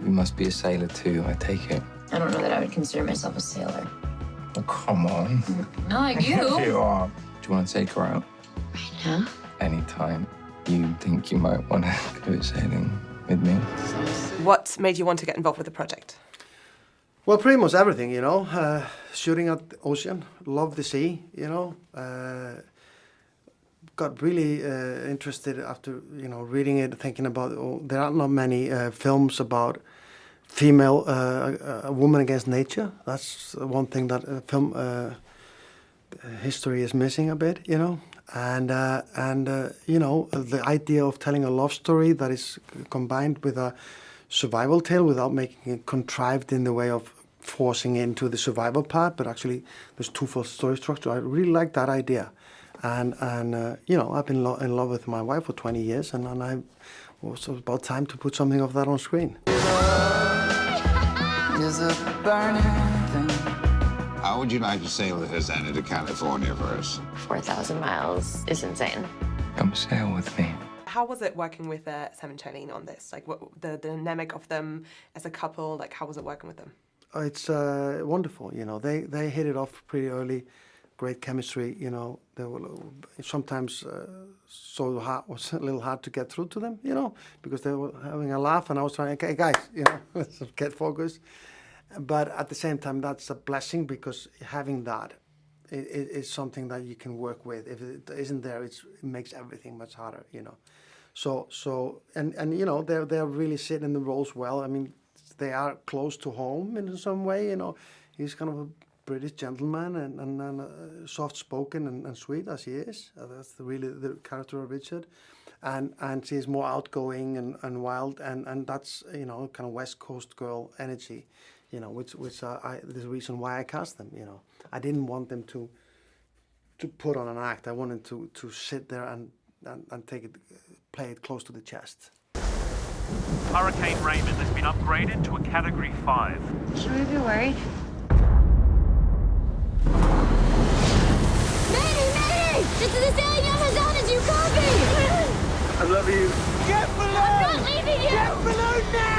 You must be a sailor too, I take it. I don't know that I would consider myself a sailor. Oh, come on. Not like you. You are. Do you want to take her out? Right now? Anytime you think you might want to go sailing with me. What made you want to get involved with the project? Well, pretty much everything, you know. Shooting at the ocean, love the sea, you know. Got really interested after, you know, reading it, thinking about, there are not many films about female, a woman against nature. That's one thing that film history is missing a bit, you know. And you know, the idea of telling a love story that is combined with a survival tale without making it contrived in the way of forcing into the survival part, but actually there's twofold story structure. I really like that idea. And you know, I've been in love with my wife for 20 years, and I was about time to put something of that on screen. Is a burning thing. How would you like to sail the Hosanna to California for us? 4,000 miles is insane. Come sail with me. How was it working with Sam and Shailene on this? Like, what the dynamic of them as a couple? Like, how was it working with them? It's wonderful, you know. They hit it off pretty early. Great chemistry, you know. They were sometimes was a little hard to get through to them, you know, because they were having a laugh, and I was trying, okay, guys, you know, let's get focused. But at the same time, that's a blessing, because having that is something that you can work with. If it isn't there, it makes everything much harder, you know. So and you know, they're really sitting in the roles well. I mean, they are close to home in some way, you know. He's kind of a British gentleman and soft-spoken and sweet as he is. That's really the character of Richard. And she's more outgoing and wild, and that's, you know, kind of West Coast girl energy, you know, which there's the reason why I cast them, you know. I didn't want them to put on an act. I wanted to sit there and play it close to the chest. Hurricane Raymond has been upgraded to a Category 5. Should we be worried? Mayday! This is the sailing Amazonas, you copy! I love you. Get below! I'm not leaving you! Get below now!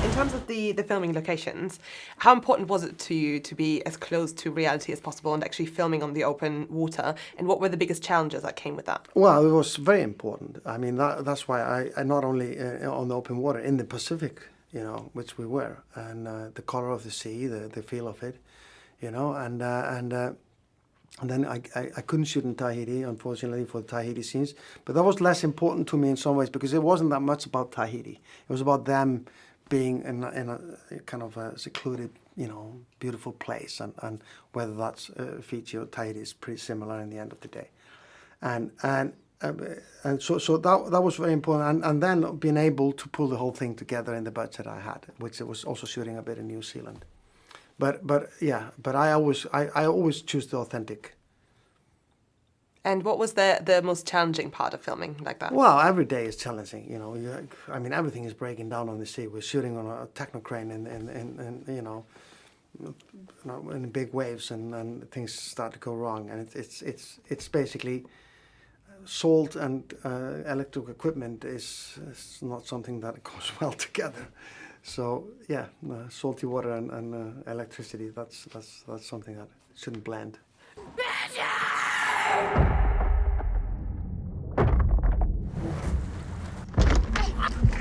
In terms of the filming locations, how important was it to you to be as close to reality as possible and actually filming on the open water? And what were the biggest challenges that came with that? Well, it was very important. I mean, that's why I not only on the open water, in the Pacific, you know, which we were, and the color of the sea, the feel of it, you know, and then I couldn't shoot in Tahiti, unfortunately, for the Tahiti scenes, but that was less important to me in some ways, because it wasn't that much about Tahiti. It was about them being in a kind of a secluded, you know, beautiful place, and whether that's Fiji or Tahiti is pretty similar in the end of the day, and so that was very important, and then being able to pull the whole thing together in the budget I had, which it was also shooting a bit in New Zealand, but I always choose the authentic. And what was the most challenging part of filming like that? Well, every day is challenging, you know. I mean, everything is breaking down on the sea. We're shooting on a techno crane, and you know, in big waves, and things start to go wrong. And it's basically salt and electric equipment is not something that goes well together. So yeah, salty water and electricity. That's something that shouldn't blend.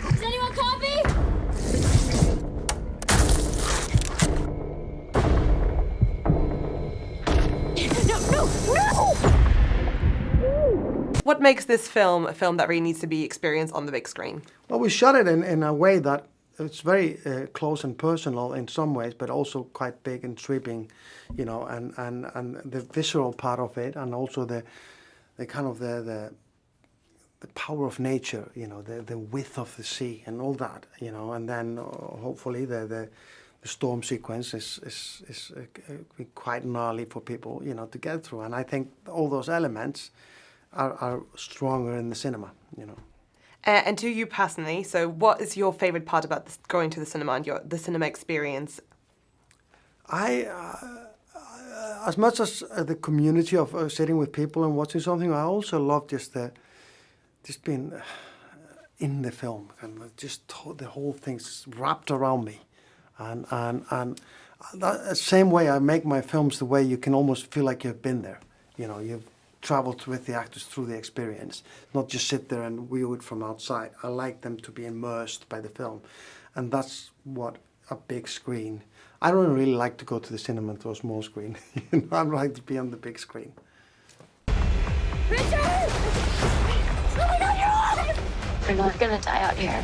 Does anyone copy? No! What makes this film a film that really needs to be experienced on the big screen? Well, we shot it in a way that it's very close and personal in some ways, but also quite big and sweeping, you know, and the visceral part of it, and also the kind of the power of nature, you know, the width of the sea and all that, you know, and then hopefully the storm sequence is quite gnarly for people, you know, to get through. And I think all those elements are stronger in the cinema, you know. And to you personally, so what is your favorite part about going to the cinema and the cinema experience? I as much as the community of sitting with people and watching something, I also love just being in the film and just the whole thing's wrapped around me, and that same way I make my films, the way you can almost feel like you've been there. You know, you've traveled with the actors through the experience, not just sit there and view it from outside. I like them to be immersed by the film, and that's what a big screen. I don't really like to go to the cinema to a small screen. I like to be on the big screen. Richard! Oh my God, you're alive! We're not gonna die out here.